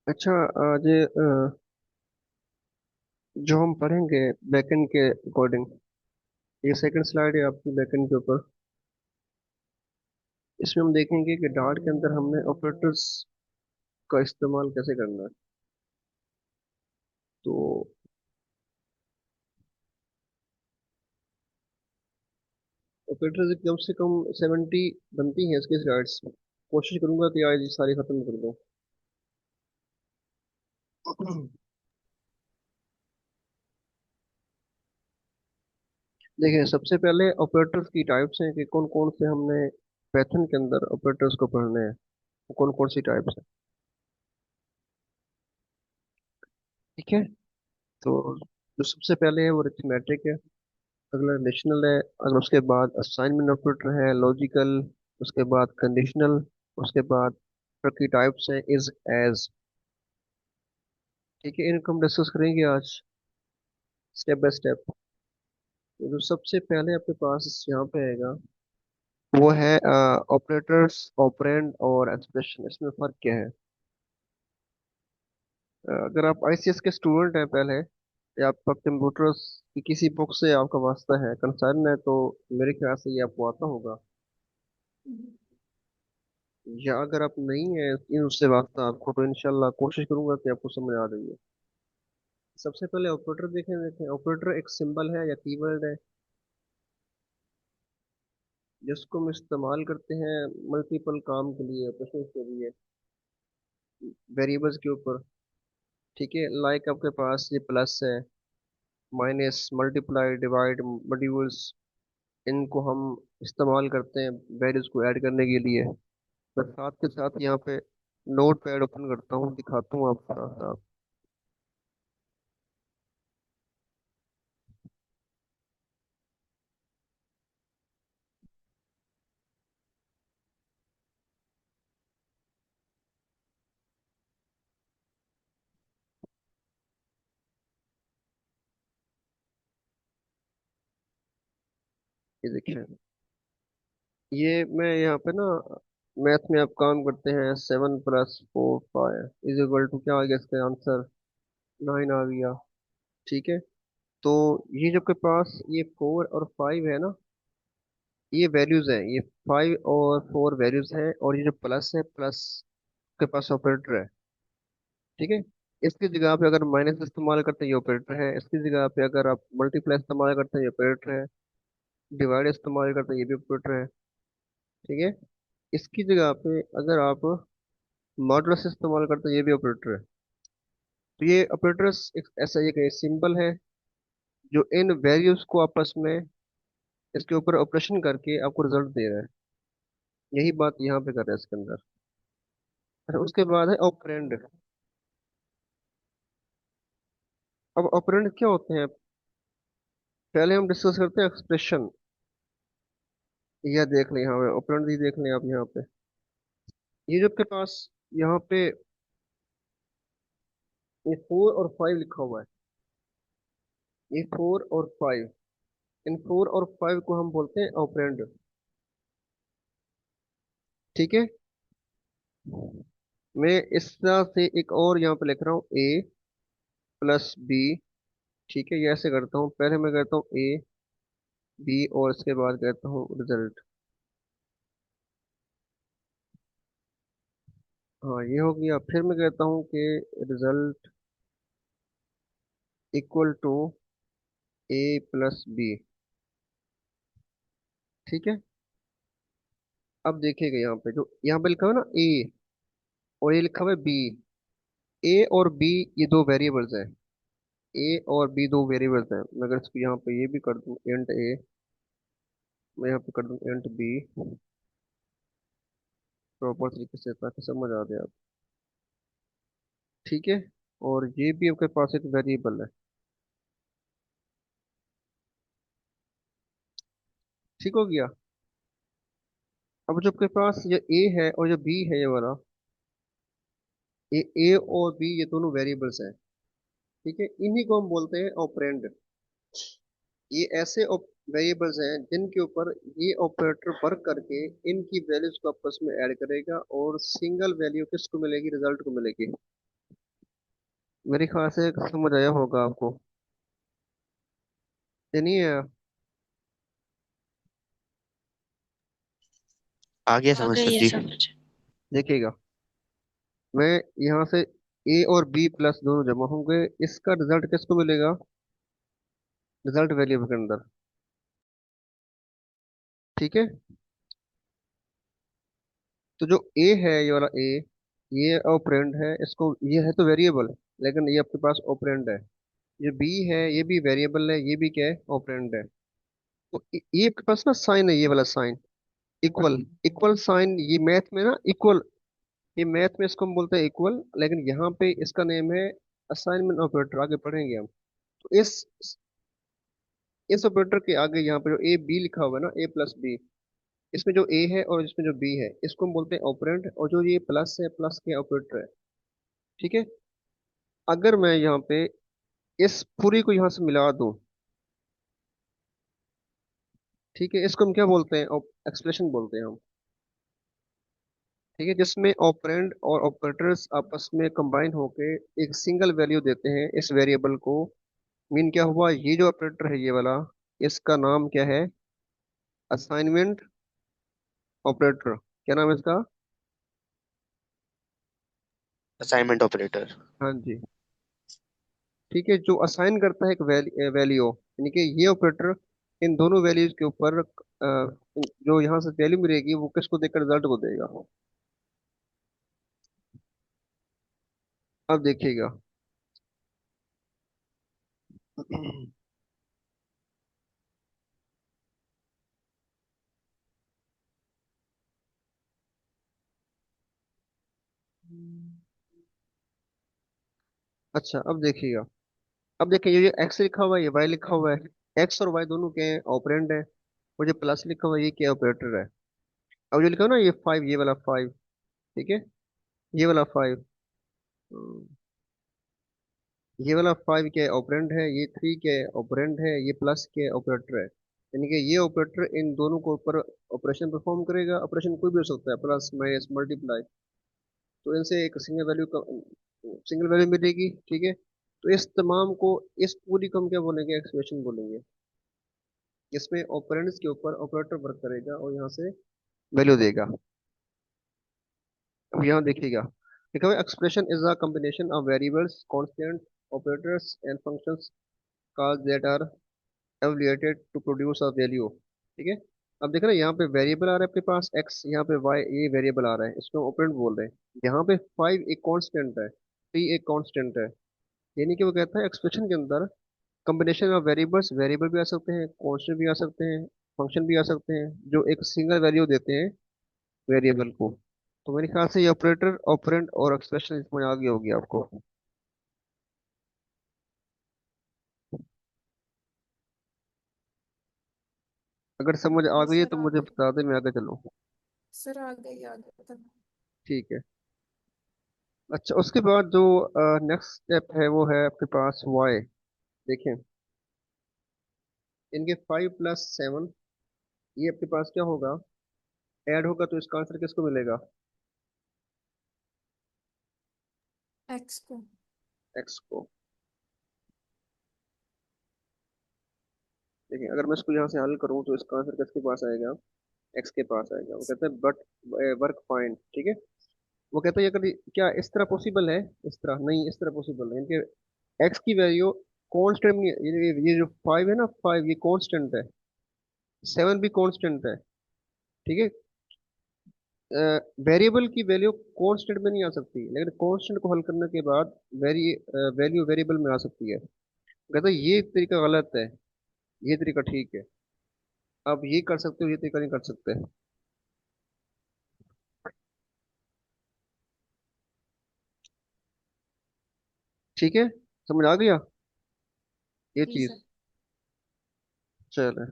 अच्छा, आज जो हम पढ़ेंगे बैकएंड के अकॉर्डिंग, ये सेकंड स्लाइड है आपकी बैकएंड के ऊपर। इसमें हम देखेंगे कि डार्ट के अंदर हमने ऑपरेटर्स का इस्तेमाल कैसे करना है। तो ऑपरेटर्स कम से कम 70 बनती हैं इसकी स्लाइड्स। कोशिश करूंगा कि आज ये सारी खत्म कर दूं। देखिए, सबसे पहले ऑपरेटर्स की टाइप्स हैं कि कौन कौन से हमने पैथन के अंदर ऑपरेटर्स को पढ़ने हैं, कौन कौन सी टाइप्स हैं। ठीक है। तो जो सबसे पहले है वो अरिथमेटिक है, अगला रिलेशनल है, अगर उसके बाद असाइनमेंट ऑपरेटर है, लॉजिकल, उसके बाद कंडीशनल, उसके बाद की टाइप्स है इज, एज। ठीक है, इनको हम डिस्कस करेंगे आज स्टेप बाय स्टेप। तो जो सबसे पहले आपके पास यहाँ पे आएगा वो है ऑपरेटर्स, ऑपरेंड और एक्सप्रेशन। इसमें फर्क क्या है? अगर आप आईसीएस के स्टूडेंट हैं पहले, या आपका कंप्यूटर्स की किसी बुक से आपका वास्ता है, कंसर्न है, तो मेरे ख्याल से ये आपको आता होगा। या अगर आप नहीं है इन उससे वास्ता आपको, तो इंशाल्लाह कोशिश करूंगा कि आपको समझ आ रही है। सबसे पहले ऑपरेटर देखें ऑपरेटर एक सिंबल है या कीवर्ड है जिसको हम इस्तेमाल करते हैं मल्टीपल काम के लिए, ऑपरेशन के लिए, वेरिएबल्स के ऊपर। ठीक है, लाइक आपके पास ये प्लस है, माइनस, मल्टीप्लाई, डिवाइड, मॉड्यूल्स, इनको हम इस्तेमाल करते हैं वैल्यूज को ऐड करने के लिए। मैं साथ के साथ यहाँ पे नोट पैड ओपन करता हूँ, दिखाता हूँ आपको साथ साथ। ये देखिए, ये मैं यहाँ पे ना, मैथ में आप काम करते हैं, 7 + 4 5 इज इक्वल टू क्या आ गया इसका आंसर? 9 आ गया। ठीक है। तो ये जो के पास ये 4 और 5 है ना, ये वैल्यूज हैं, ये 5 और 4 वैल्यूज हैं, और ये जो प्लस है, प्लस के पास ऑपरेटर है। ठीक है। इसकी जगह पे अगर माइनस इस्तेमाल करते हैं ये ऑपरेटर है, इसकी जगह पे अगर आप मल्टीप्लाई इस्तेमाल करते हैं ये ऑपरेटर है, डिवाइड इस्तेमाल करते हैं ये भी ऑपरेटर है। ठीक है। इसकी जगह पे अगर आप मॉडुलस इस्तेमाल करते हैं ये भी ऑपरेटर है। तो ये ऑपरेटर्स एक ऐसा एक सिंबल है जो इन वैल्यूज को आपस में इसके ऊपर ऑपरेशन करके आपको रिजल्ट दे रहा है। यही बात यहाँ पे कर रहा है इसके अंदर। अच्छा, उसके बाद है ऑपरेंड। अब ऑपरेंड क्या होते हैं? पहले हम डिस्कस करते हैं एक्सप्रेशन। यह देख लें, यहाँ पे ऑपरेंड ही देख लें आप यहाँ पे। ये जो आपके पास यहाँ पे ये 4 और 5 लिखा हुआ है, ये 4 और 5, इन 4 और 5 को हम बोलते हैं ऑपरेंड। ठीक है। मैं इस तरह से एक और यहाँ पे लिख रहा हूँ, A + B। ठीक है, ये ऐसे करता हूँ, पहले मैं करता हूँ A B, और इसके बाद कहता हूँ रिजल्ट। हाँ, ये हो गया। फिर मैं कहता हूँ कि result equal to A + B। ठीक है। अब देखिएगा यहाँ पे, जो यहाँ पे लिखा हुआ है ना A, और ये लिखा हुआ है B। A और B ये दो वेरिएबल्स हैं। A और B दो वेरिएबल्स हैं। मैं अगर इसको यहाँ पे ये भी कर दूँ इंट A, मैं यहाँ पे कर दूँ इंट B, प्रॉपर तरीके से ताकि समझ आ जाए आप। ठीक है। और ये भी आपके पास एक वेरिएबल है। ठीक हो गया। अब जो आपके पास ये A है और जो B है, ये वाला, ये A और B ये दोनों वेरिएबल्स हैं। ठीक है, इन्हीं को हम बोलते हैं ऑपरेंड। ये ऐसे वेरिएबल्स हैं जिनके ऊपर ये ऑपरेटर वर्क करके इनकी वैल्यूज को आपस में ऐड करेगा, और सिंगल वैल्यू किसको मिलेगी? रिजल्ट को मिलेगी। मेरे ख्याल से समझ आया होगा आपको। ये नहीं है। आ गया आ समझ सर गई है जी। समझ। देखिएगा, मैं यहाँ से ए और बी प्लस दोनों जमा होंगे, इसका रिजल्ट किसको मिलेगा? रिजल्ट वेरिएबल के अंदर। ठीक है। तो जो ए है, ये वाला ए, ये ऑपरेंड है, इसको, ये है तो वेरिएबल, लेकिन ये आपके पास ऑपरेंड है। ये बी है, ये भी वेरिएबल है, ये भी क्या है? ऑपरेंड है। तो ये आपके पास ना साइन है, ये वाला साइन, इक्वल। इक्वल साइन, ये मैथ में ना इक्वल, ये मैथ में इसको हम बोलते हैं इक्वल, लेकिन यहाँ पे इसका नेम है असाइनमेंट ऑपरेटर, आगे पढ़ेंगे हम। तो इस ऑपरेटर के आगे यहाँ पे जो ए बी लिखा हुआ है ना, ए प्लस बी, इसमें जो ए है और इसमें जो बी है, इसको हम बोलते हैं ऑपरेंड, और जो ये प्लस है, प्लस के ऑपरेटर है। ठीक है। अगर मैं यहाँ पे इस पूरी को यहाँ से मिला दूं, ठीक है, इसको हम क्या बोलते हैं? एक्सप्रेशन बोलते हैं हम। ठीक है, जिसमें ऑपरेंड और ऑपरेटर्स आपस में कंबाइन होके एक सिंगल वैल्यू देते हैं इस वेरिएबल को। मीन क्या हुआ, ये जो ऑपरेटर है, ये वाला, इसका नाम क्या है? Assignment operator. क्या नाम है इसका? Assignment operator. हाँ जी। ठीक है, जो असाइन करता है एक वैल्यू, यानी कि ये ऑपरेटर इन दोनों वैल्यूज के ऊपर जो यहाँ से वैल्यू मिलेगी वो किसको देकर रिजल्ट को देगा। अब देखिएगा। अच्छा, अब देखिएगा। अब देखिए, ये एक्स लिखा हुआ है, ये वाई लिखा हुआ है, एक्स और वाई दोनों के ऑपरेंड है। और जो प्लस लिखा हुआ है, ये क्या ऑपरेटर है? अब जो लिखा हुआ है ना, ये फाइव, ये वाला फाइव, ठीक है, ये वाला फाइव, ये वाला फाइव क्या ऑपरेंड है, ये थ्री क्या ऑपरेंड है, ये प्लस के ऑपरेटर है। यानी कि ये ऑपरेटर इन दोनों को ऊपर ऑपरेशन परफॉर्म करेगा। ऑपरेशन कोई भी हो सकता है, प्लस माइनस मल्टीप्लाई। तो इनसे एक सिंगल वैल्यू मिलेगी। ठीक है। तो इस तमाम को, इस पूरी को हम क्या बोलेंगे? एक्सप्रेशन बोलेंगे। इसमें ऑपरेंड्स के ऊपर ऑपरेटर वर्क करेगा और यहाँ से वैल्यू देगा। अब यहाँ देखिएगा, लिखा हुआ expression is a combination of variables, constant, operators and functions calls that are evaluated to produce a value. ठीक है। अब देख रहे हैं, यहाँ पे वेरिएबल आ रहा है आपके पास एक्स, यहाँ पे वाई, ये वेरिएबल आ रहा है, इसको ऑपरेंड बोल रहे हैं। यहाँ पे फाइव एक कांस्टेंट है, थ्री एक कांस्टेंट है। यानी कि वो कहता है एक्सप्रेशन के अंदर कॉम्बिनेशन ऑफ वेरिएबल्स, वेरिएबल भी आ सकते हैं, कांस्टेंट भी आ सकते हैं, फंक्शन भी आ सकते हैं, जो एक सिंगल वैल्यू देते हैं वेरिएबल को। तो मेरे ख्याल से ये ऑपरेटर, ऑपरेंड और एक्सप्रेशन इसमें आ गई होगी आपको। अगर समझ आ हाँ गई है सर तो आ मुझे गई। बता दे, मैं आगे चलूँ। सर आ गई तो। ठीक है। अच्छा, उसके बाद जो नेक्स्ट स्टेप है वो है आपके पास वाई। देखें, इनके फाइव प्लस सेवन, ये आपके पास क्या होगा? ऐड होगा तो इसका आंसर किसको मिलेगा? एक्स को। एक्स को। देखिए, अगर मैं इसको यहाँ से हल करूँ तो इसका आंसर किसके पास आएगा? एक्स के पास आएगा। वो कहता है बट वर्क फाइंड। ठीक है। वो कहता है अगर क्या इस तरह पॉसिबल है? इस तरह नहीं, इस तरह पॉसिबल है। इनके एक्स की वैल्यू कांस्टेंट नहीं है, ये जो फाइव है ना, फाइव ये कांस्टेंट है, सेवन भी कांस्टेंट है। ठीक है। वेरिएबल की वैल्यू कांस्टेंट में नहीं आ सकती, लेकिन कांस्टेंट को हल करने के बाद वैल्यू वेरिएबल में आ सकती है। कहता है ये तरीका गलत है, ये तरीका ठीक है। आप ये कर सकते हो, ये तरीका नहीं कर सकते। ठीक है, समझ आ गया ये जी चीज? सर। चलो,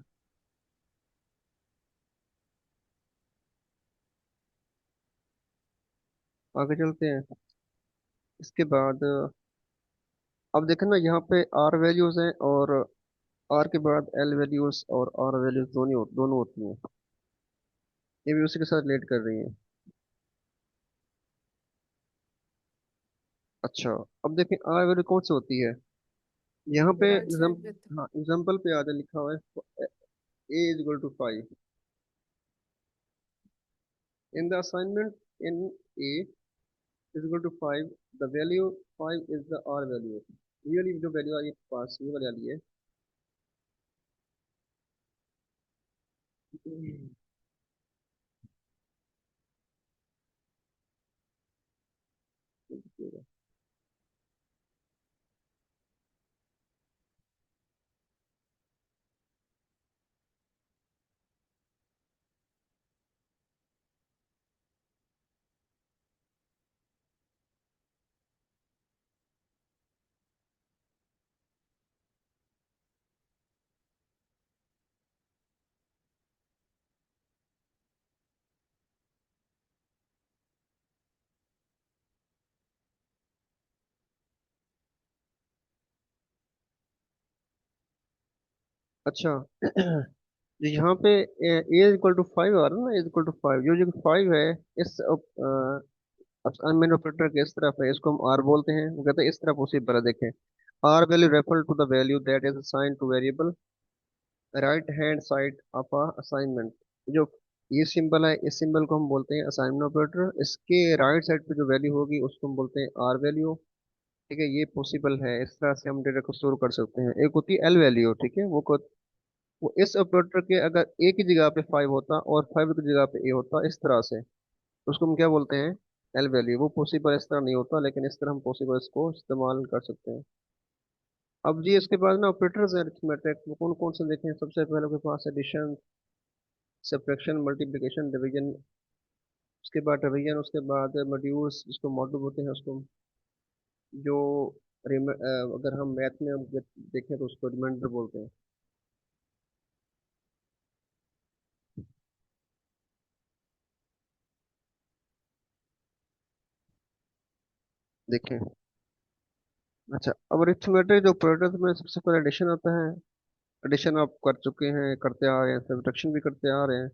आगे चलते हैं। इसके बाद अब देखें ना, यहाँ पे आर वैल्यूज हैं, और आर के बाद एल वैल्यूज और आर वैल्यूज दोनों होती हैं। ये भी उसी के साथ रिलेट कर रही हैं। अच्छा, अब देखें आर वैल्यू कौन सी होती है। यहाँ पे राइट साइड विथ। हाँ एग्जाम्पल पे आगे लिखा हुआ है a is equal to 5 in the assignment in a is equal to 5 the value 5 is the r value. Really जो वैल्यू आई है पास ये वाली आ रही है। अच्छा जो यहाँ पे ए इज इक्वल टू 5 आ रहा है ना, इज इक्वल टू 5, जो 5 है इस अनमेन ऑपरेटर के इस तरफ है, इसको हम आर बोलते हैं। वो कहते हैं इस तरफ उसी तरह देखें। R value refer to the value that is assigned to variable right hand side of a assignment. जो ये सिंबल है इस सिंबल को हम बोलते हैं असाइनमेंट ऑपरेटर। इसके राइट साइड पे जो वैल्यू होगी उसको हम बोलते हैं आर वैल्यू। ठीक है, ये पॉसिबल है, इस तरह से हम डेटा को स्टोर कर सकते हैं। एक होती है एल वैल्यू, ठीक है, वो इस ऑपरेटर के अगर ए की जगह पे 5 होता और 5 की जगह पे ए होता इस तरह से, तो उसको हम क्या बोलते हैं, एल वैल्यू। वो पॉसिबल इस तरह नहीं होता, लेकिन इस तरह हम पॉसिबल इसको इस्तेमाल कर सकते हैं। अब जी इसके बाद ना ऑपरेटर्स हैं अरिथमेटिक, वो कौन कौन से देखें। सबसे पहले के पास एडिशन, सब्ट्रैक्शन, मल्टीप्लिकेशन, डिवीजन। उसके बाद डिवीजन, उसके बाद मॉड्यूल्स, जिसको मॉड्यूल होते हैं उसको जो अगर हम मैथ में हम देखें तो उसको रिमाइंडर बोलते हैं। देखें, अच्छा अब अरिथमेटिक जो ऑपरेटर्स में सबसे पहले एडिशन आता है। एडिशन आप कर चुके हैं, करते आ रहे हैं, सब्ट्रैक्शन भी करते आ रहे हैं,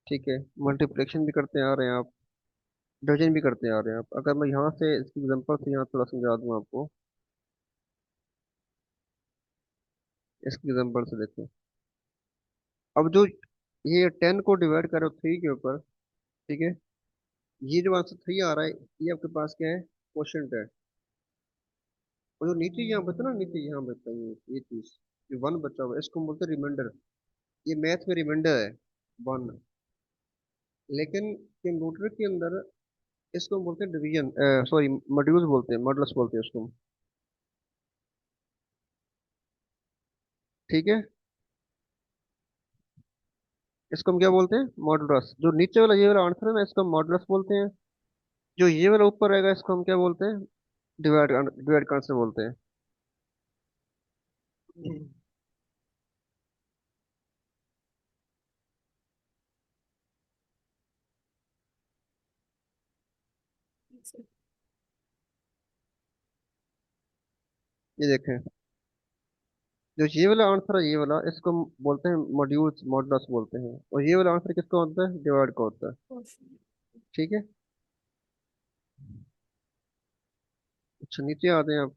ठीक है, मल्टीप्लिकेशन भी करते आ रहे हैं आप, डिवीजन भी करते आ रहे हैं आप। अगर मैं यहाँ से इसकी एग्जांपल से यहाँ थोड़ा समझा दूँ आपको, इसकी एग्जांपल से देखें। अब जो ये 10 को डिवाइड करो 3 के ऊपर, ठीक है, ये जो आंसर 3 आ रहा है ये आपके पास क्या है, क्वोशंट है। और जो नीचे यहाँ बता ना, नीचे यहाँ बता ये चीज, जो 1 बचा हुआ है, इसको हम बोलते हैं रिमाइंडर। ये मैथ में रिमाइंडर है 1। लेकिन कंप्यूटर के अंदर इसको हम बोलते हैं डिवीजन, सॉरी मॉड्यूल्स बोलते हैं, मॉडल्स बोलते हैं उसको हम, ठीक है। इसको हम क्या बोलते हैं, मॉडुलस। जो नीचे वाला ये वाला आंसर है ना, इसको हम मॉडुलस बोलते हैं। जो ये वाला ऊपर रहेगा इसको हम क्या बोलते हैं, डिवाइड डिवाइड का आंसर बोलते हैं। ये देखें, जो ये वाला आंसर है ये वाला, इसको हम बोलते हैं मॉड्यूल्स, मॉडुलस बोलते हैं। और ये वाला आंसर किसका होता है, डिवाइड का होता है, ठीक है। अच्छा नीचे आते हैं आप,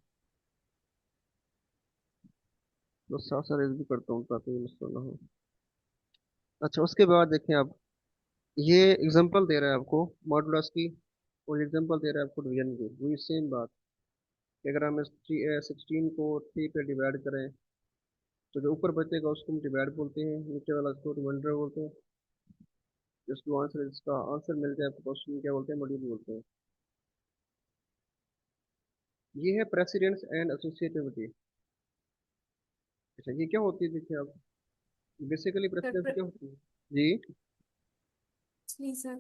तो साथ साथ भी करता हूँ ताकि मिस ना हो। अच्छा उसके बाद देखें आप, ये एग्जांपल दे रहा है आपको मॉडुलस की, और एग्जांपल दे रहा है आपको डिवीजन की। वही सेम बात कि अगर हम 16 को 3 पे डिवाइड करें तो जो ऊपर बचेगा उसको हम डिवाइड बोलते हैं, नीचे वाला उसको रिमाइंडर बोलते हैं। जिसको आंसर, इसका आंसर मिल जाए आपको क्वेश्चन क्या बोलते हैं, मॉड्यूल बोलते हैं। ये है प्रेसिडेंस एंड एसोसिएटिविटी। अच्छा ये क्या होती है, देखिए आप, बेसिकली प्रेसिडेंस सर क्या होती है जी। जी सर।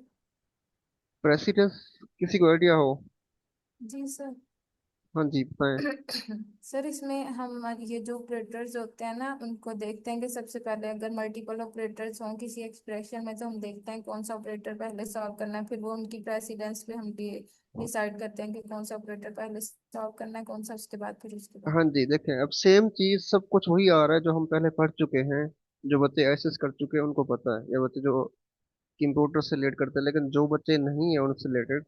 प्रेसिडेंस किसी को आइडिया हो। जी सर। हाँ जी बताएं। सर इसमें हम ये जो ऑपरेटर्स होते हैं ना उनको देखते हैं कि सबसे पहले अगर मल्टीपल ऑपरेटर्स हों किसी एक्सप्रेशन में, तो हम देखते हैं कौन सा ऑपरेटर पहले सॉल्व करना है, फिर वो उनकी प्रेसिडेंस पे हम डिसाइड करते हैं कि कौन सा ऑपरेटर पहले सॉल्व करना है, कौन सा उसके बाद, फिर उसके बाद। हाँ जी देखें, अब सेम चीज सब कुछ वही आ रहा है जो हम पहले पढ़ चुके हैं। जो बच्चे एसेस कर चुके हैं उनको पता है, या बच्चे जो कंप्यूटर से रिलेट करते हैं। लेकिन जो बच्चे नहीं है उनसे रिलेटेड,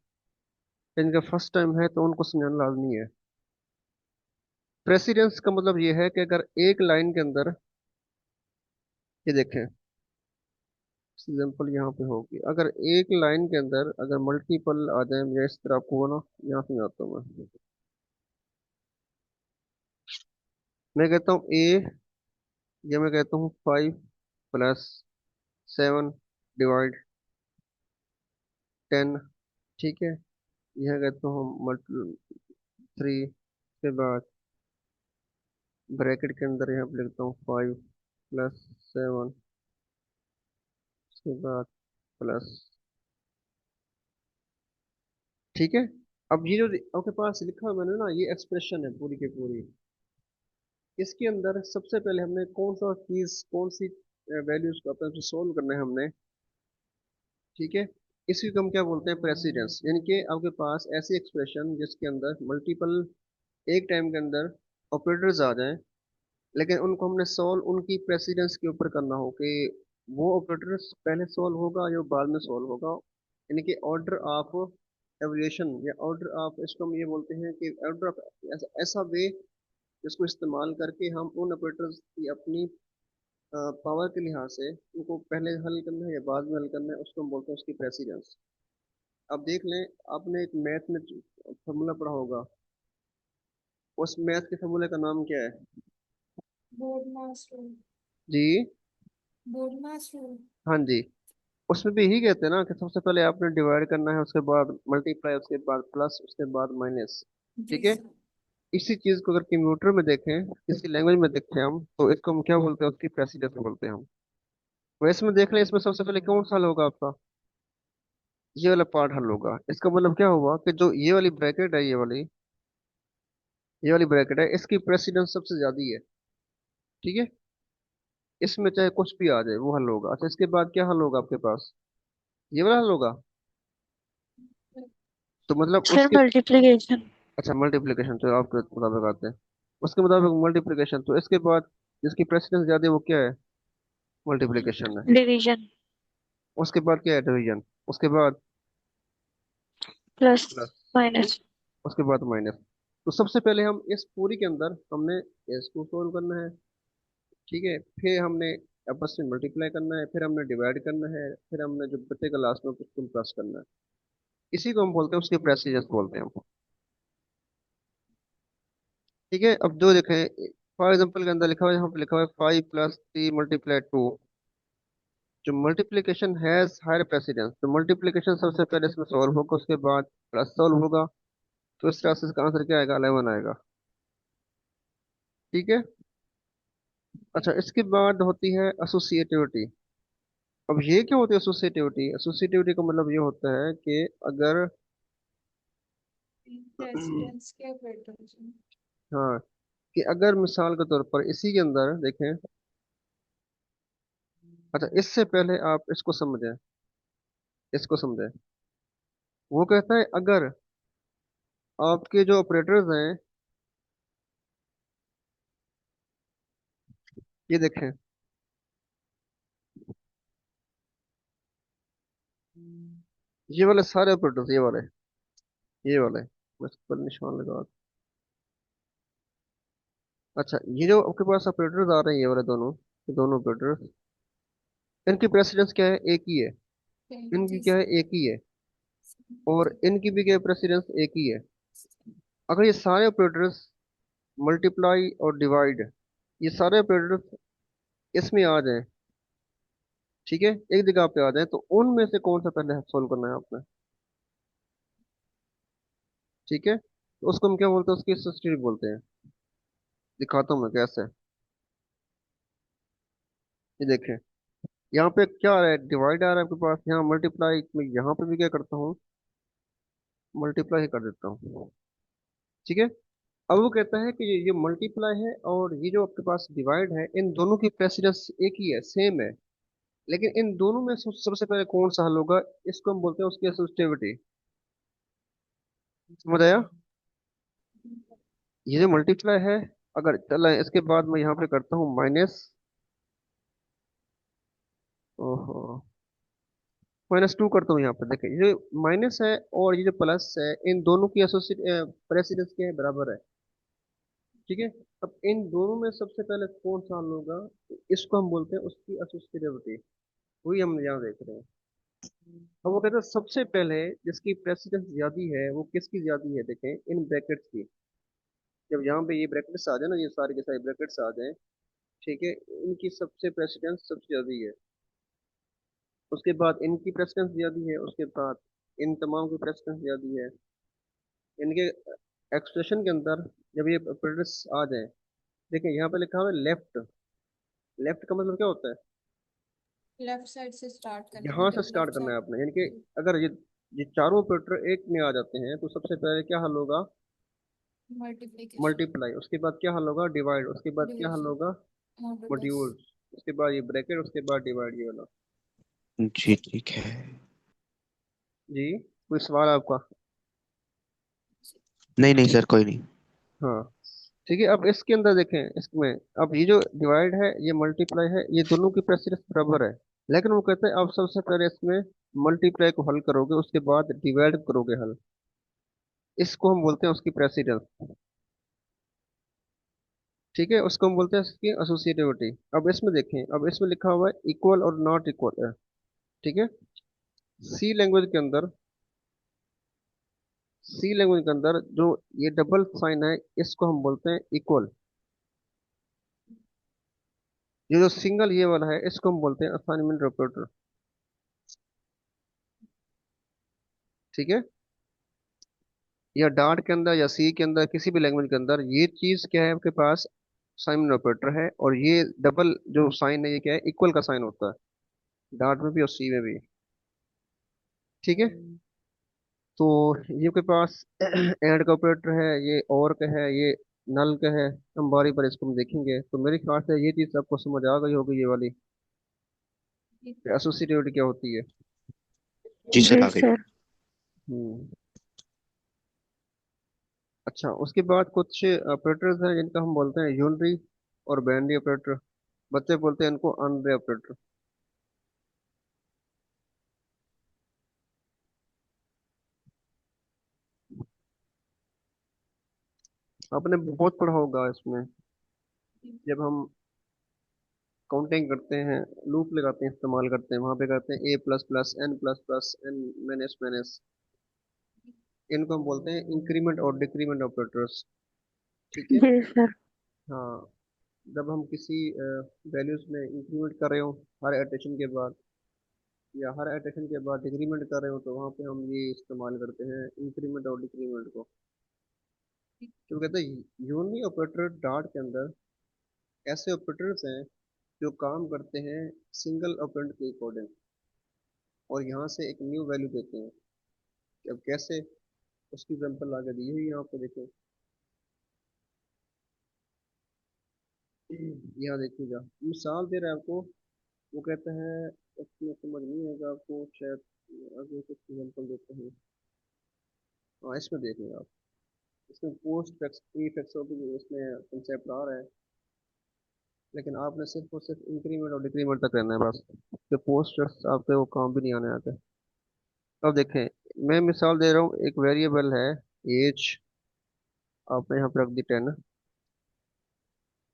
इनका फर्स्ट टाइम है तो उनको समझाना लाजमी है। प्रेसिडेंस का मतलब ये है कि अगर एक लाइन के अंदर, ये देखें, एग्जाम्पल यहाँ पे होगी, अगर एक लाइन के अंदर अगर मल्टीपल आ जाए, मैं इस तरह आपको ना यहाँ से आता हूँ मैं कहता हूँ ए, या मैं कहता हूँ 5 + 7 डिवाइड 10, ठीक है। यह कहता हूँ मल्टी 3 के बाद ब्रैकेट के अंदर यहाँ पे लिखता हूँ 5 + 7, उसके बाद प्लस, ठीक है। अब ये जो आपके पास लिखा है मैंने ना, ये एक्सप्रेशन है पूरी की पूरी। इसके अंदर सबसे पहले हमने कौन सा चीज, कौन सी वैल्यूज को अपने सोल्व करना है हमने, ठीक है। इसी को हम क्या बोलते हैं, प्रेसिडेंस। यानी कि आपके पास ऐसी एक्सप्रेशन जिसके अंदर मल्टीपल एक टाइम के अंदर ऑपरेटर्स आ जाएं, लेकिन उनको हमने सॉल्व उनकी प्रेसिडेंस के ऊपर करना हो कि वो ऑपरेटर्स पहले सॉल्व होगा या बाद में सॉल्व होगा। यानी कि ऑर्डर ऑफ एवरेशन, या ऑर्डर ऑफ, इसको हम ये बोलते हैं कि ऑर्डर ऑफ, ऐसा ऐसा वे जिसको इस्तेमाल करके हम उन ऑपरेटर्स की अपनी पावर के लिहाज से उनको पहले हल करना है या बाद में हल करना है, उसको हम बोलते हैं उसकी प्रेसिडेंस। अब देख लें, आपने एक मैथ में फॉर्मूला पढ़ा होगा, उस मैथ के फॉर्मूले का नाम क्या है? बोर्ड मास रूल। जी। बोर्ड मास रूल। हाँ जी। उसमें भी यही कहते हैं ना कि सबसे पहले आपने डिवाइड करना है, उसके बाद मल्टीप्लाई, उसके बाद प्लस, उसके बाद माइनस, जी ठीक है। सर। इसी चीज को अगर कंप्यूटर में देखें, किसी लैंग्वेज में देखें हम, तो इसको हम क्या बोलते हैं, उसकी प्रेसिडेंस बोलते हैं हम। वैसे में देख लें, इसमें सबसे पहले कौन सा हल होगा आपका? ये वाला पार्ट हल होगा। इसका मतलब क्या हुआ कि जो ये वाली ब्रैकेट है, ये वाली ब्रैकेट है, इसकी प्रेसिडेंस सबसे ज्यादा है, ठीक है। इसमें चाहे कुछ भी आ जाए वो हल होगा। अच्छा, इसके बाद क्या हल होगा आपके पास? ये वाला हल होगा। तो मतलब सर उसके, मल्टीप्लिकेशन। अच्छा मल्टीप्लिकेशन तो आपके मुताबिक आते हैं, उसके मुताबिक मल्टीप्लिकेशन। तो इसके बाद जिसकी प्रेसिडेंस ज्यादा है वो क्या है? मल्टीप्लिकेशन है। डिवीजन। उसके बाद क्या है? डिवीजन। उसके बाद प्लस। प्लस। माइनस। उसके बाद माइनस। तो सबसे पहले हम इस पूरी के अंदर हमने इसको सोल्व करना है, ठीक है। फिर हमने आपस में मल्टीप्लाई करना है, फिर हमने डिवाइड करना है, फिर हमने जो बचेगा लास्ट में उसको प्लस करना है। इसी को हम बोलते हैं, उसके प्रेसिडेंस बोलते हैं हम, ठीक है। अब जो देखें, फॉर एग्जाम्पल के अंदर लिखा हुआ है, यहाँ पे लिखा हुआ है 5 + 3 × 2। जो मल्टीप्लिकेशन हैज हायर प्रेसिडेंस, तो मल्टीप्लिकेशन सबसे पहले इसमें सॉल्व होगा, उसके बाद प्लस सॉल्व होगा। तो इस तरह से इसका आंसर क्या आएगा? 11 आएगा, ठीक है। अच्छा, इसके बाद होती है एसोसिएटिविटी। अब ये क्या होती है एसोसिएटिविटी? एसोसिएटिविटी का मतलब ये होता है कि अगर प्रेसिडेंस के ऑपरेटर्स। हाँ, कि अगर मिसाल के तौर पर इसी के अंदर देखें, अच्छा इससे पहले आप इसको समझें, इसको समझें। वो कहता है अगर आपके जो ऑपरेटर्स हैं, ये देखें, ये वाले सारे ऑपरेटर्स, ये वाले बस पर निशान लगा। अच्छा, ये जो आपके पास ऑपरेटर्स आ रहे हैं, ये दोनों ऑपरेटर्स, इनकी प्रेसिडेंस क्या है? एक ही है। इनकी जी क्या है? सर। एक ही है। और इनकी भी क्या प्रेसिडेंस? एक ही है। अगर ये सारे ऑपरेटर्स मल्टीप्लाई और डिवाइड, ये सारे ऑपरेटर्स इसमें आ जाएं, ठीक है, एक जगह पे आ जाएं, तो उनमें से कौन सा पहले सोल्व करना है आपने, ठीक है। तो उसको हम क्या बोलते हैं? उसकी सब्स्टिट्यूट बोलते हैं। दिखाता हूँ मैं कैसे। ये देखें, यहाँ पे क्या आ रहा है? डिवाइड आ रहा है आपके पास, यहाँ मल्टीप्लाई, मैं यहाँ पे भी क्या करता हूँ? मल्टीप्लाई ही कर देता हूँ, ठीक है। अब वो कहता है कि ये मल्टीप्लाई है और ये जो आपके पास डिवाइड है, इन दोनों की प्रेसिडेंस एक ही है, सेम है। लेकिन इन दोनों में सबसे पहले कौन सा हल होगा? इसको हम बोलते हैं उसकी एसोसिएटिविटी। समझ आया? ये जो मल्टीप्लाई है, अगर चला इसके बाद मैं यहाँ पे करता हूँ माइनस, ओहो, -2 करता हूँ यहाँ पर, देखिए ये माइनस है और ये जो प्लस है, इन दोनों की एसोसिएट प्रेसिडेंस क्या है, बराबर है। ठीक है। अब इन दोनों में सबसे पहले कौन सा हल होगा, तो इसको हम बोलते हैं उसकी एसोसिएटिविटी। वही हम यहाँ देख रहे हैं। अब वो कहते हैं सबसे पहले जिसकी प्रेसिडेंस ज्यादा है वो किसकी ज्यादा है, देखें इन ब्रैकेट्स की। जब यहाँ पे ये ब्रैकेट्स आ जाए ना, ये सारे के सारे ब्रैकेट्स आ जाए, ठीक है, इनकी सबसे प्रेसिडेंस सबसे ज्यादा है। उसके बाद इनकी प्रेसिडेंस ज्यादा है, उसके बाद इन तमाम की प्रेसिडेंस ज्यादा है। इनके एक्सप्रेशन के अंदर जब ये ऑपरेटर्स आ जाए, देखिए यहाँ पे लिखा हुआ है लेफ्ट। लेफ्ट का मतलब क्या होता है, लेफ्ट साइड से स्टार्ट करना, यहाँ से मतलब स्टार्ट लेफ्ट करना है साइड। आपने, यानी कि अगर ये चारों ऑपरेटर एक में आ जाते हैं तो सबसे पहले क्या हल होगा, मल्टीप्लिकेशन। मल्टीप्लाई। उसके बाद क्या हल होगा, डिवाइड। उसके बाद क्या हल डिवीजन। होगा, मॉड्यूलस। मॉड्यूल। उसके बाद ये ब्रैकेट, उसके बाद डिवाइड, ये वाला। जी ठीक है। जी, कोई सवाल आपका? नहीं नहीं सर, कोई नहीं। हाँ, ठीक है। अब इसके अंदर देखें, इसमें अब ये जो डिवाइड है, ये मल्टीप्लाई है, ये दोनों की प्रेसिडेंस बराबर है। लेकिन वो कहते हैं अब सबसे पहले इसमें मल्टीप्लाई को हल करोगे, उसके बाद डिवाइड करोगे हल। इसको हम बोलते हैं उसकी प्रेसिडेंस। ठीक है, उसको हम बोलते हैं इसकी एसोसिएटिविटी। अब इसमें देखें, अब इसमें लिखा हुआ है इक्वल और नॉट इक्वल है। ठीक है। सी लैंग्वेज के अंदर, सी लैंग्वेज के अंदर जो ये डबल साइन है, इसको हम बोलते हैं इक्वल। ये जो सिंगल ये वाला है, इसको हम बोलते हैं असाइनमेंट ऑपरेटर। ठीक है। या डार्ट के अंदर या सी के अंदर, किसी भी लैंग्वेज के अंदर ये चीज क्या है आपके पास, साइन ऑपरेटर है। और ये डबल जो साइन है, ये क्या है, इक्वल का साइन होता है, डार्ट में भी और सी में भी। ठीक है। तो ये के पास एंड का ऑपरेटर है, ये और का है, ये नल का है। हम बारी बारी इसको हम देखेंगे, तो मेरे ख्याल से ये चीज आपको समझ आ गई होगी, ये वाली एसोसिएटिविटी क्या होती है। जी सर, जी आ गई। सर। हम्म। अच्छा, उसके बाद कुछ ऑपरेटर्स हैं जिनका हम बोलते हैं यूनरी और बाइनरी ऑपरेटर। बच्चे बोलते हैं इनको अनरी ऑपरेटर। आपने बहुत पढ़ा होगा इसमें, जब हम काउंटिंग करते हैं, लूप लगाते हैं, इस्तेमाल करते हैं, वहां पे करते हैं a++n++ n माइनस। इनको हम बोलते हैं इंक्रीमेंट और डिक्रीमेंट ऑपरेटर्स। ठीक है। जी सर। हाँ, जब हम किसी वैल्यूज में इंक्रीमेंट कर रहे हो हर एडिशन के बाद, या हर एडिशन के बाद डिक्रीमेंट कर रहे हो, तो वहाँ पे हम ये इस्तेमाल करते हैं इंक्रीमेंट और डिक्रीमेंट को। तो कहते हैं यूनी ऑपरेटर डार्ट के अंदर ऐसे ऑपरेटर्स हैं जो काम करते हैं सिंगल ऑपरेंड के अकॉर्डिंग, और यहाँ से एक न्यू वैल्यू देते हैं। कि अब कैसे, उसकी एग्जाम्पल आगे दी हुई है, यहाँ पे देखो। यहाँ देखिएगा, मिसाल दे रहा है आपको। वो कहता है, उसमें समझ नहीं आएगा आपको शायद, आगे कुछ एग्जाम्पल देते हैं। हाँ, इसमें देखिएगा आप, इसमें पोस्ट प्री फ्लेक्सिबिलिटी इसमें कंसेप्ट आ रहा है। लेकिन आपने सिर्फ और सिर्फ इंक्रीमेंट और डिक्रीमेंट तक करना है बस। तो पोस्ट आपके वो काम भी नहीं आने आते। अब देखें, मैं मिसाल दे रहा हूँ, एक वेरिएबल है एज, आपने यहाँ पे रख दी 10।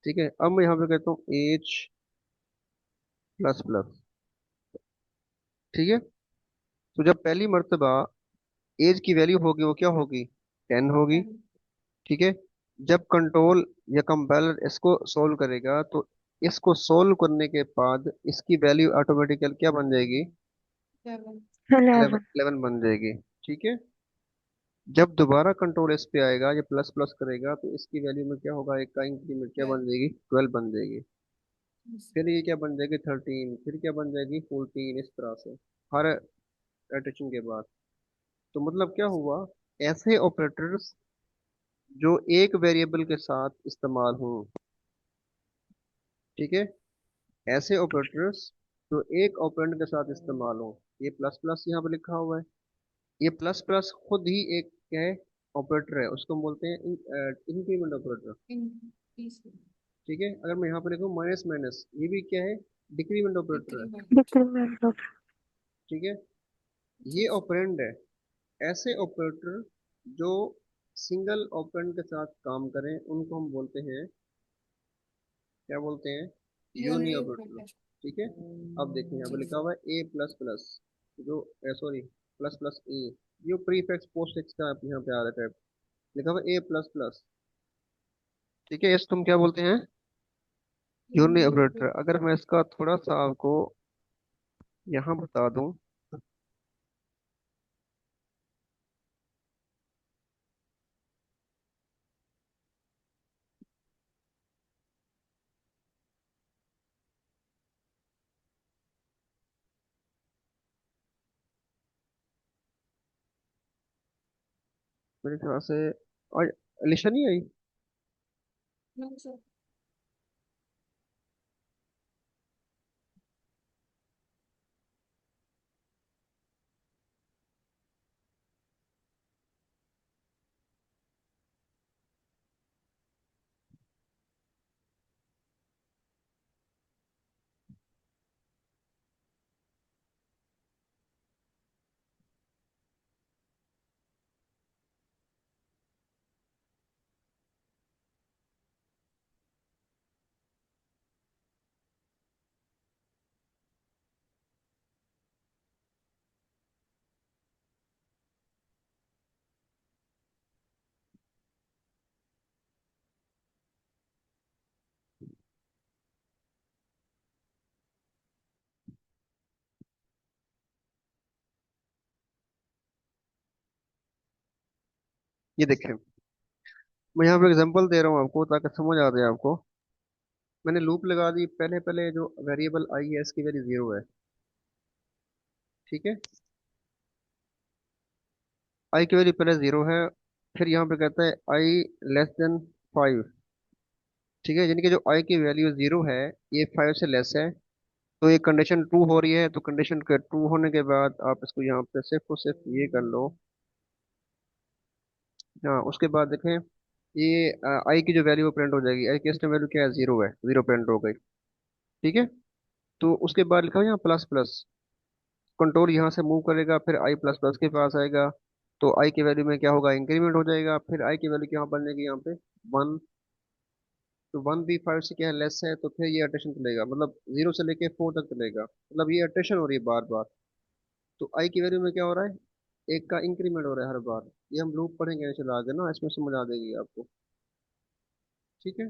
ठीक है। अब मैं यहाँ पे कहता हूँ एज प्लस प्लस। ठीक है। तो जब पहली मर्तबा एज की वैल्यू होगी, वो क्या होगी, 10 होगी। ठीक है। जब कंट्रोल या कंपाइलर इसको सोल्व करेगा, तो इसको सोल्व करने के बाद इसकी वैल्यू ऑटोमेटिकल क्या बन जाएगी, 11, 11। 11 बन जाएगी। ठीक है। जब दोबारा कंट्रोल इस पे आएगा, ये प्लस प्लस करेगा, तो इसकी वैल्यू में क्या होगा, एक का इंक्रीमेंट क्या बन जाएगी, 12 बन जाएगी। फिर ये क्या बन जाएगी, 13। फिर क्या बन जाएगी, 14। इस तरह से हर एडिशन के बाद। तो मतलब क्या हुआ, ऐसे ऑपरेटर्स जो एक वेरिएबल के साथ इस्तेमाल हों। ठीक है। ऐसे ऑपरेटर्स जो एक ऑपरेंड के साथ इस्तेमाल हो। ये प्लस प्लस यहाँ पे लिखा हुआ है, ये प्लस प्लस खुद ही एक क्या है, ऑपरेटर है, उसको हम बोलते हैं इंक्रीमेंट ऑपरेटर। ठीक है। अगर मैं यहाँ पे लिखूँ माइनस माइनस, ये भी क्या है, डिक्रीमेंट ऑपरेटर है। डिक्रीमेंट। ठीक है। ये ऑपरेंड है। ऐसे ऑपरेटर जो सिंगल ऑपरेंड के साथ काम करें उनको हम बोलते हैं, क्या बोलते हैं, यूनी यूनिट ऑपरेटर। ऑपरेटर। ठीक है। अब देखिए यहाँ पे जी लिखा हुआ है ए प्लस प्लस, जो सॉरी, प्लस प्लस ए, जो प्रीफिक्स पोस्टफिक्स का यहाँ पे आ रहा है, लिखा हुआ ए प्लस प्लस। ठीक है, इस तुम क्या बोलते हैं, यूनी यूनिट ऑपरेटर। ऑपरेटर। अगर मैं इसका थोड़ा सा आपको यहाँ बता दूं, मेरे ख्याल से आज लिशा नहीं आई। अच्छा। ये देखें, मैं यहाँ पे एग्जांपल दे रहा हूँ आपको ताकि समझ आ जाए आपको। मैंने लूप लगा दी, पहले पहले जो वेरिएबल आई है इसकी वैल्यू 0 है। ठीक है, आई की वैल्यू पहले 0 है। फिर यहाँ पे कहता है आई लेस देन 5। ठीक है, यानी कि जो आई की वैल्यू 0 है, ये 5 से लेस है, तो ये कंडीशन ट्रू हो रही है। तो कंडीशन के ट्रू होने के बाद आप इसको यहाँ पे सिर्फ और सिर्फ ये कर लो। हाँ, उसके बाद देखें, ये आई की जो वैल्यू प्रिंट हो जाएगी, आई की इसमें वैल्यू क्या है, 0 है, 0 प्रिंट हो गई। ठीक है, तो उसके बाद लिखा हो यहाँ प्लस प्लस, कंट्रोल यहाँ से मूव करेगा, फिर आई प्लस प्लस के पास आएगा, तो आई की वैल्यू में क्या होगा, इंक्रीमेंट हो जाएगा। फिर आई की वैल्यू क्या बनेगी यहाँ पे, 1। तो 1 भी 5 से क्या है, लेस है, तो फिर ये अटेशन चलेगा, मतलब 0 से लेके 4 तक चलेगा, मतलब ये अटेशन हो रही है बार बार। तो आई की वैल्यू में क्या हो रहा है, एक का इंक्रीमेंट हो रहा है हर बार। ये हम लूप पढ़ेंगे चला आगे ना, इसमें समझ आ जाएगी आपको। ठीक है।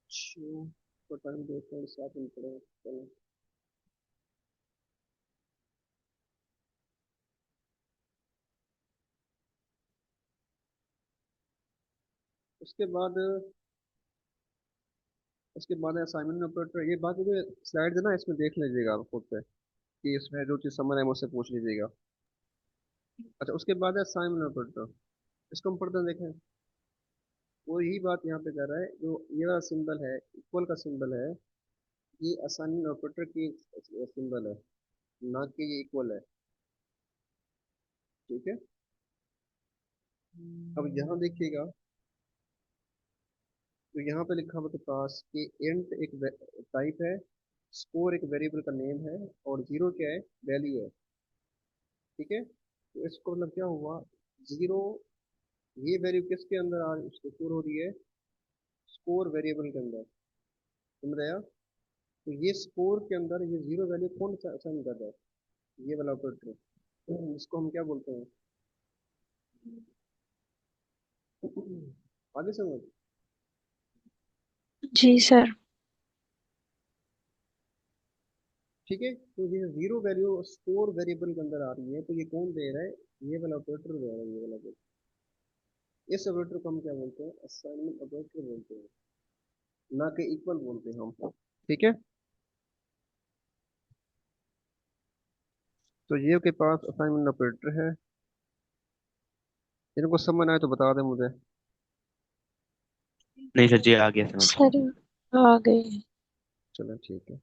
अच्छा, तो टाइम देखते हैं, 7 मिनट पड़ेगा, चलो। उसके बाद, उसके बाद असाइनमेंट ऑपरेटर, ये बाकी जो स्लाइड है ना, इसमें देख लीजिएगा आप खुद से, कि इसमें जो चीज़ समझ है मुझसे पूछ लीजिएगा। अच्छा, उसके बाद है असाइनमेंट ऑपरेटर, इसको हम पढ़ते हैं, देखें। वो यही बात यहाँ पे कर रहा है, जो ये वाला सिंबल है, इक्वल का सिंबल है, ये असाइनमेंट ऑपरेटर की सिंबल है, ना कि ये इक्वल है। ठीक है। अब यहाँ देखिएगा, तो यहाँ पे लिखा हुआ के पास कि इंट एक टाइप है, स्कोर एक वेरिएबल का नेम है, और जीरो क्या है, वैल्यू है। ठीक है, तो इसको मतलब क्या हुआ, जीरो, ये वैल्यू किसके अंदर आ स्टोर हो रही है, स्कोर वेरिएबल के अंदर। समझ आया। तो ये स्कोर के अंदर ये जीरो वैल्यू कौन सा असाइन कर रहा है, ये वाला ऑपरेटर, इसको हम क्या बोलते हैं, आगे समझ। जी सर। ठीक है, तो ये जीरो वैल्यू स्कोर वेरिएबल के अंदर आ रही है, तो ये कौन दे रहा है, ये वाला ऑपरेटर दे रहा है, ये वाला ऑपरेटर। इस ऑपरेटर को हम क्या बोलते हैं, असाइनमेंट ऑपरेटर बोलते हैं, ना कि इक्वल बोलते हैं हम। ठीक है, तो ये के पास असाइनमेंट ऑपरेटर है। इनको समझ आए तो बता दें मुझे। नहीं सर जी, आ गया समझ। सर आ गए। चलो ठीक है।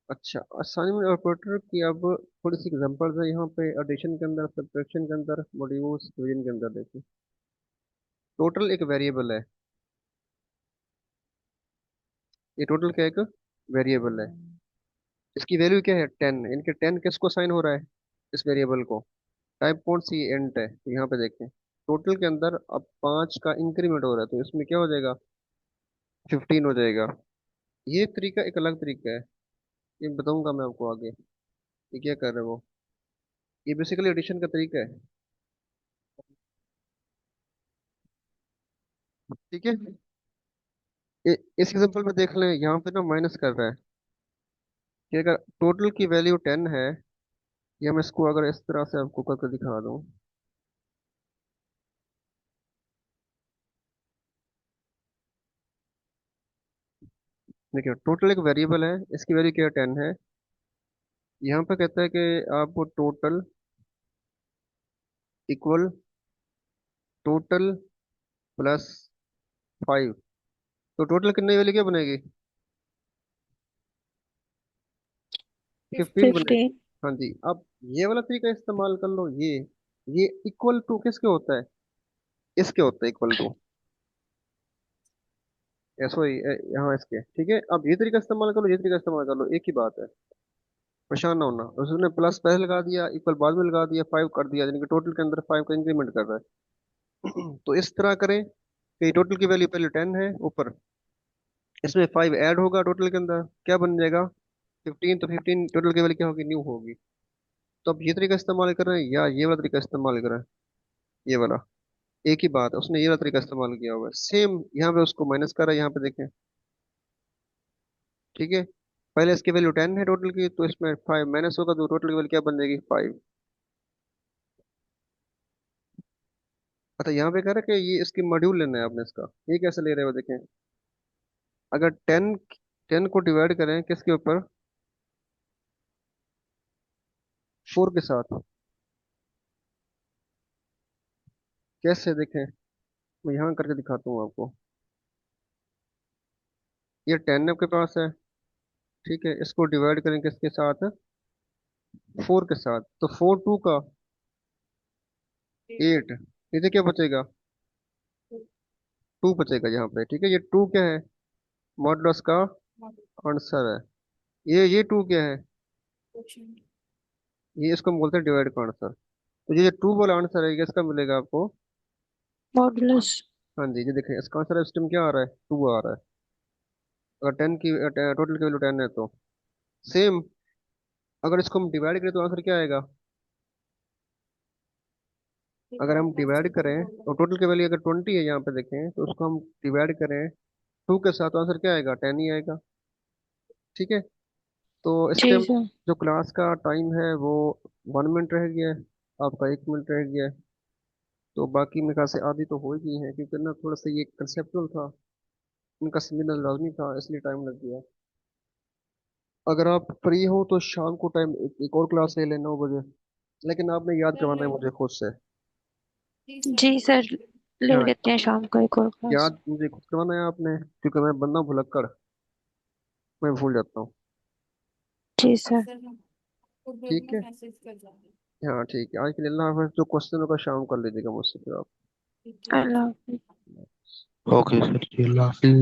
अच्छा, असाइनमेंट ऑपरेटर की अब थोड़ी सी एग्जांपल्स है यहाँ पे, एडिशन के अंदर, सब्ट्रैक्शन के अंदर, मॉड्यूल्स डिवीजन के अंदर। देखिए, टोटल एक वेरिएबल है, ये टोटल क्या एक वेरिएबल है। इसकी वैल्यू क्या है 10, इनके 10 किसको साइन हो रहा है, इस वेरिएबल को। टाइप कौन सी एंट है, तो यहाँ पे देखें टोटल के अंदर अब 5 का इंक्रीमेंट हो रहा है, तो इसमें क्या हो जाएगा 15 हो जाएगा। ये तरीका एक अलग तरीका है, ये बताऊंगा मैं आपको आगे, ये क्या कर रहे हो, ये बेसिकली एडिशन का तरीका है। ठीक है, इस एग्जांपल में देख लें, यहाँ पे ना माइनस कर रहा है कि अगर टोटल की वैल्यू 10 है, या मैं इसको अगर इस तरह से आपको करके दिखा दूं, देखिए टोटल एक वेरिएबल है, इसकी वैल्यू क्या 10 है। यहाँ पे कहता है कि आपको टोटल इक्वल टोटल प्लस 5, तो टोटल कितने वैल्यू क्या बनेगी, 15 बनेगी। 15। हाँ जी, अब ये वाला तरीका इस्तेमाल कर लो, ये इक्वल टू किसके होता है, इसके होता है इक्वल टू, सॉरी यहाँ इसके। ठीक है, अब ये तरीका इस्तेमाल कर लो, ये तरीका इस्तेमाल कर लो, एक ही बात है, परेशान ना होना। उसने प्लस पहले लगा दिया, इक्वल बाद में लगा दिया, 5 कर दिया, यानी कि टोटल के अंदर 5 का इंक्रीमेंट कर रहा है। तो इस तरह करें कि टोटल की वैल्यू पहले 10 है ऊपर, इसमें 5 ऐड होगा टोटल के अंदर, क्या बन जाएगा 15, तो 15 टोटल की वैल्यू क्या होगी, न्यू होगी। तो अब ये तरीका इस्तेमाल करें या ये वाला तरीका इस्तेमाल करें, ये वाला, एक ही बात है, उसने ये वाला तरीका इस्तेमाल किया हुआ है सेम, यहाँ पे उसको माइनस कर रहा है, यहाँ पे देखें। ठीक है, पहले इसकी वैल्यू 10 है टोटल की, तो इसमें 5 माइनस होगा, तो टोटल की वैल्यू क्या बन जाएगी 5। अच्छा, यहाँ पे कह रहा है कि ये इसकी मॉड्यूल लेना है आपने इसका, ये कैसे ले रहे हो देखें, अगर 10 को डिवाइड करें किसके ऊपर, 4 के साथ, कैसे देखें, मैं यहाँ करके दिखाता हूँ आपको। ये 10 आपके पास है, ठीक है, इसको डिवाइड करें किसके साथ, 4 के साथ, तो 4 2 का 8, इसे क्या बचेगा 2 बचेगा यहाँ पे। ठीक है, ये 2 क्या है, मॉडुलस का आंसर है। ये 2 क्या है, ये इसको हम बोलते हैं डिवाइड का आंसर। तो ये 2 वाला आंसर है, ये किसका मिलेगा आपको। मॉडुलस। हाँ जी, ये देखें इसका आंसर सिस्टम क्या आ रहा है, 2 आ रहा है। अगर 10 की टोटल की वैल्यू 10 है तो सेम, अगर इसको हम डिवाइड करें तो आंसर क्या आएगा, अगर हम डिवाइड करें तो टोटल की वैल्यू अगर 20 है यहाँ पे देखें, तो उसको हम डिवाइड करें 2 के साथ, तो आंसर क्या आएगा 10 ही आएगा। ठीक है, तो इस जी टाइम सर। जो क्लास का टाइम है वो 1 मिनट रह गया है, आपका 1 मिनट रह गया है। तो बाकी मेरे ख्याल से आधी तो हो ही गई है, क्योंकि ना थोड़ा सा ये कंसेप्चुअल था, इनका समझना लाजमी था, इसलिए टाइम लग गया। अगर आप फ्री हो तो शाम को टाइम एक और क्लास ले लेना 9 बजे, लेकिन आपने याद करवाना है मुझे खुद से। जी सर, ले हाँ, लेते हैं शाम को एक और क्लास। याद मुझे खुद करवाना है आपने, क्योंकि मैं बंदा भुलक्कड़, मैं भूल जाता हूँ। जी सर। ठीक है, हाँ ठीक है, आज के लिए अल्लाह हाफ़िज़। जो क्वेश्चन होगा शाम को कर लीजिएगा मुझसे फिर आप। अल्लाह हाफिज। ओके सर जी, अल्लाह हाफिज।